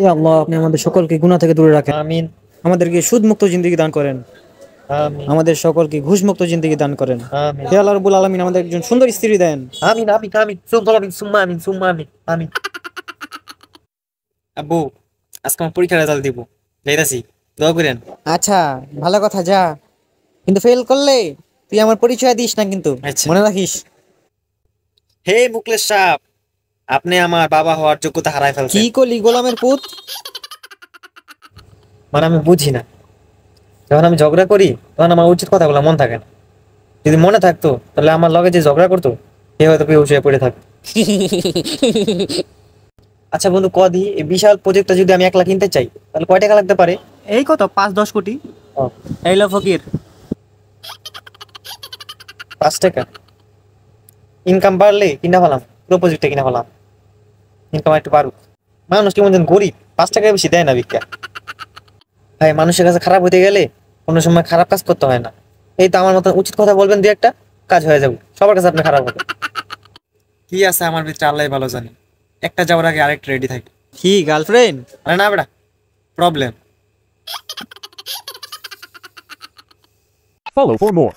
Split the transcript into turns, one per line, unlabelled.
এ আল্লাহ, আপনি আমাদের সকলকে গুনাহ থেকে দূরে রাখেন।
আমিন।
আমাদেরকে সুদমুক্ত জিন্দেগি দান করেন।
আমিন।
আমাদের সকলকে ঘুষমুক্ত জিন্দেগি দান করেন।
আমিন।
হে আল্লাহ রাব্বুল আলামিন, আমাদের একজন সুন্দর স্ত্রী দেন।
আমিন। আমিন। আমিন। সুম্মা আমিন। সুম্মা আমিন। সুম্মা আমিন। আমিন। আব্বু, আজকে আমার পরীক্ষার রেজাল্ট দিব, যাইতাছি, দোয়া করেন।
আচ্ছা, ভালো কথা, যা। কিন্তু ফেল করলে তুই আমার পরিচয় দিস না কিন্তু,
আচ্ছা।
মনে রাখিস।
হে মুকলেশ সাহেব, আপনি আমার বাবা হওয়ার যোগ্যতা হারাই
কি
ফেলছেন।
করলি গোলামের পুত?
মানে আমি বুঝি না, যখন আমি ঝগড়া করি তখন আমার উচিত কথাগুলো মন থাকে না। যদি মনে থাকতো তাহলে আমার লগে যে ঝগড়া করতো সে হয়তো বেহুশ হয়ে পড়ে থাকতো। আচ্ছা বন্ধু, কদি এই বিশাল প্রজেক্টটা যদি আমি একলা কিনতে চাই তাহলে কয় টাকা লাগতে পারে?
এই কত, 5-10 কোটি।
ও,
এই লো ফকির।
5 টাকা। ইনকাম বাড়লে কিনা ফেলাম, পুরো প্রজেক্টটা কিনা ফেলাম। ইনকাম একটু বাড়ুক। মানুষ কেমন যেন গরিব, 5 টাকা বেশি দেয় না ভিক্ষা। ভাই, মানুষের কাছে খারাপ হতে গেলে কোনো সময় খারাপ কাজ করতে হয় না। এই তো আমার মতন উচিত কথা বলবেন, দু একটা কাজ হয়ে যাবে, সবার কাছে আপনি খারাপ হবে। কি আছে আমার ভিতরে আল্লাহ ভালো জানে, একটা যাওয়ার আগে আরেকটা রেডি থাকে।
কি গার্লফ্রেন্ড?
আরে না বেটা, প্রবলেম।
Follow for more.